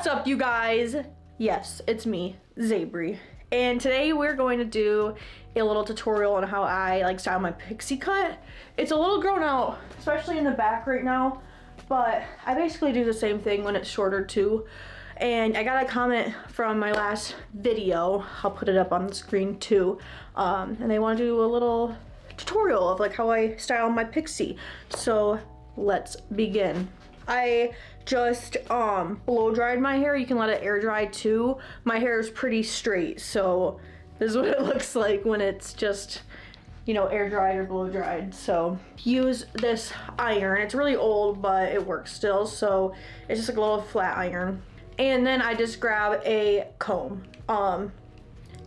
What's up, you guys? Yes, it's me, Zabri. And today we're going to do a little tutorial on how I like style my pixie cut. It's a little grown out, especially in the back right now, but I basically do the same thing when it's shorter too. And I got a comment from my last video, I'll put it up on the screen too, and they want to do a little tutorial of like how I style my pixie. So let's begin. I just blow dried my hair. You can let it air dry too. My hair is pretty straight, so this is what it looks like when it's just, you know, air dried or blow dried. So use this iron. It's really old, but it works still. So it's just like a little flat iron. And then I just grab a comb.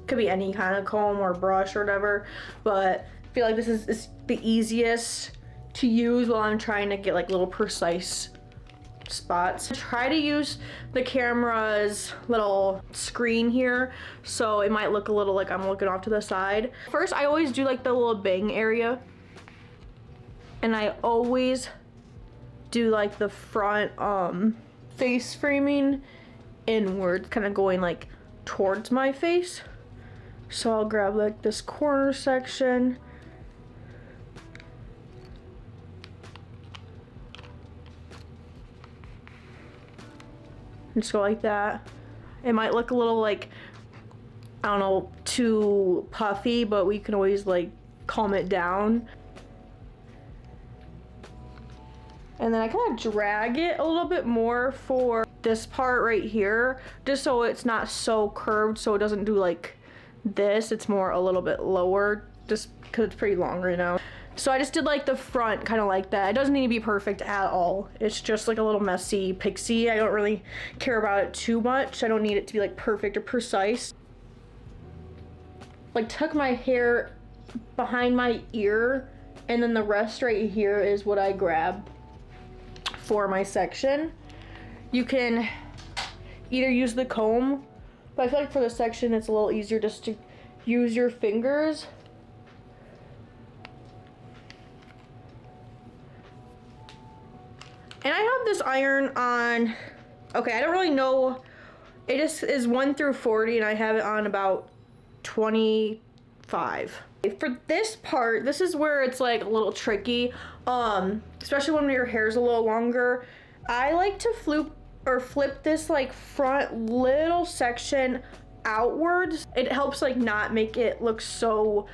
Could be any kind of comb or brush or whatever, but I feel like this is the easiest to use while I'm trying to get like little precise spots. Try to use the camera's little screen here, so it might look a little like I'm looking off to the side. First, I always do like the little bang area, and I always do like the front face framing inwards, kind of going like towards my face. So I'll grab like this corner section, just go like that. It might look a little like, I don't know, too puffy, but we can always like calm it down. And then I kind of drag it a little bit more for this part right here, just so it's not so curved, so it doesn't do like this. It's more a little bit lower, just because it's pretty long right now. So I just did like the front kind of like that. It doesn't need to be perfect at all. It's just like a little messy pixie. I don't really care about it too much. I don't need it to be like perfect or precise. Like tuck my hair behind my ear, and then the rest right here is what I grab for my section. You can either use the comb, but I feel like for the section it's a little easier just to use your fingers. And I have this iron on, okay, I don't really know, it just is 1 through 40, and I have it on about 25. For this part, this is where it's like a little tricky, especially when your hair's a little longer. I like to flip this like front little section outwards. It helps like not make it look so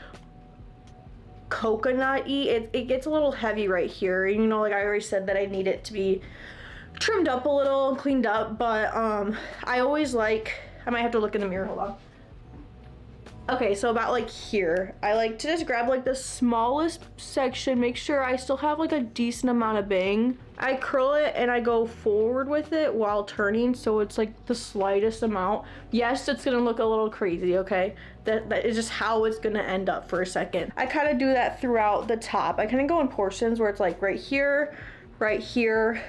coconut-y. It gets a little heavy right here. You know, like I already said that I need it to be trimmed up a little and cleaned up, but I always like, I might have to look in the mirror, hold on. Okay, so about like here, I like to just grab like the smallest section, make sure I still have like a decent amount of bang. I curl it and I go forward with it while turning, so it's like the slightest amount. Yes, it's gonna look a little crazy, okay? That is just how it's gonna end up for a second. I kind of do that throughout the top. I kind of go in portions where it's like right here, and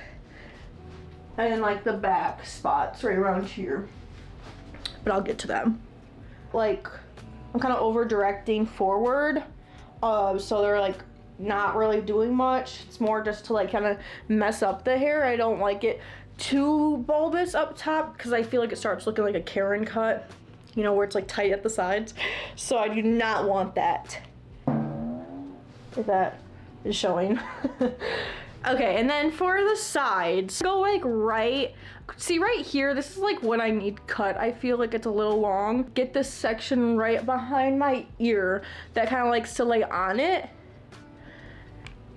then like the back spots right around here. But I'll get to them. Like, I'm kind of over directing forward, so they're like not really doing much. It's more just to like kind of mess up the hair. I don't like it too bulbous up top because I feel like it starts looking like a Karen cut, you know, where it's like tight at the sides. So I do not want that. If that is showing. Okay, and then for the sides, go like right, see right here, this is like what I need cut. I feel like it's a little long. Get this section right behind my ear that kind of likes to lay on it.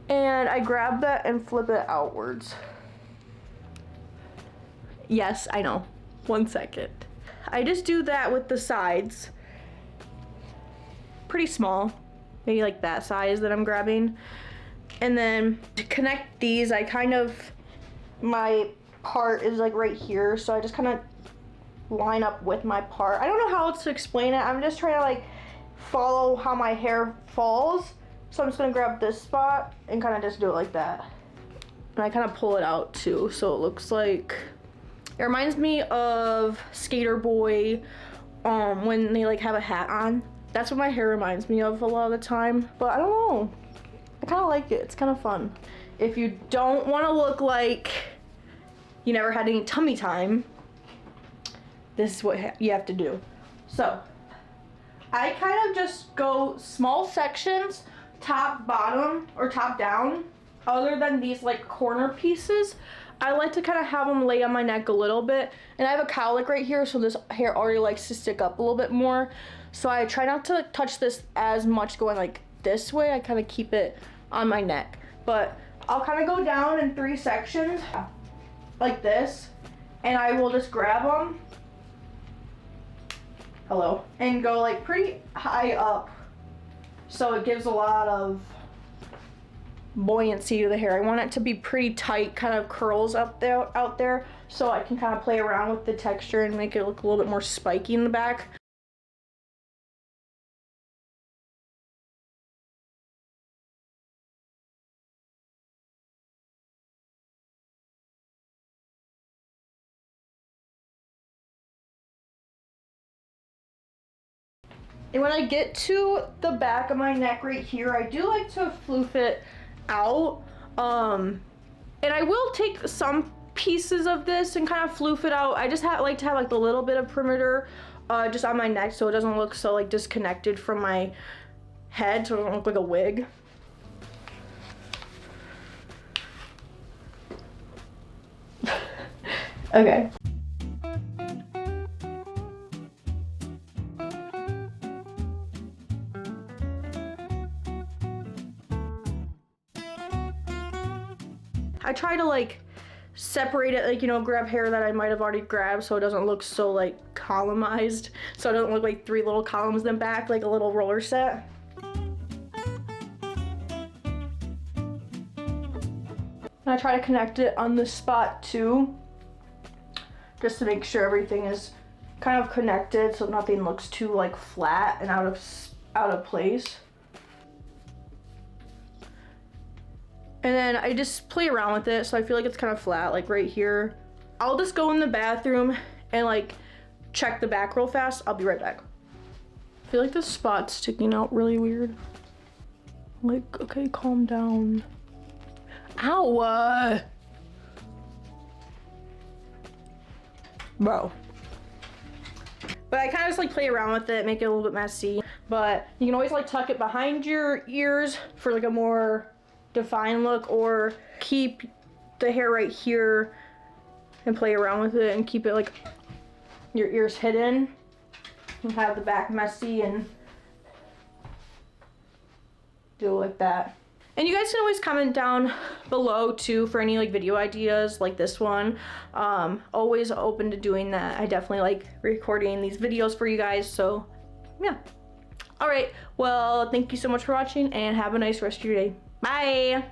And I grab that and flip it outwards. Yes, I know. 1 second. I just do that with the sides. Pretty small, maybe like that size that I'm grabbing. And then to connect these, I kind of, my part is like right here, so I just kind of line up with my part. I don't know how else to explain it. I'm just trying to like follow how my hair falls. So I'm just gonna grab this spot and kind of just do it like that. And I kind of pull it out too, so it looks like, it reminds me of Skater Boy when they like have a hat on. That's what my hair reminds me of a lot of the time, but I don't know. I kind of like it. It's kind of fun. If you don't want to look like you never had any tummy time, this is what you have to do. So I kind of just go small sections, top, bottom, or top down, other than these like corner pieces. I like to kind of have them lay on my neck a little bit. And I have a cowlick right here, so this hair already likes to stick up a little bit more. So I try not to touch this as much going like this way. I kind of keep it on my neck. But I'll kind of go down in 3 sections like this. And I will just grab them. Hello. And go like pretty high up. So it gives a lot of buoyancy to the hair. I want it to be pretty tight, kind of curls out there, so I can kind of play around with the texture and make it look a little bit more spiky in the back. And when I get to the back of my neck right here, I do like to floof it out. And I will take some pieces of this and kind of floof it out. I just like to have like the little bit of perimeter just on my neck, so it doesn't look so like disconnected from my head, so it doesn't look like a wig. Okay. I try to like separate it, like, you know, grab hair that I might have already grabbed so it doesn't look so like columnized, so it doesn't look like 3 little columns in the back like a little roller set. And I try to connect it on this spot too, just to make sure everything is kind of connected so nothing looks too like flat and out of place. And then I just play around with it so I feel like it's kind of flat, like right here. I'll just go in the bathroom and like check the back real fast. I'll be right back. I feel like this spot's sticking out really weird. Like, okay, calm down. Ow! Bro. But I kind of just like play around with it, make it a little bit messy. But you can always like tuck it behind your ears for like a more defined look, or keep the hair right here and play around with it and keep it like your ears hidden and have the back messy and do it like that. And you guys can always comment down below too for any like video ideas like this one. Always open to doing that. I definitely like recording these videos for you guys, so yeah. All right, well, thank you so much for watching and have a nice rest of your day. Bye.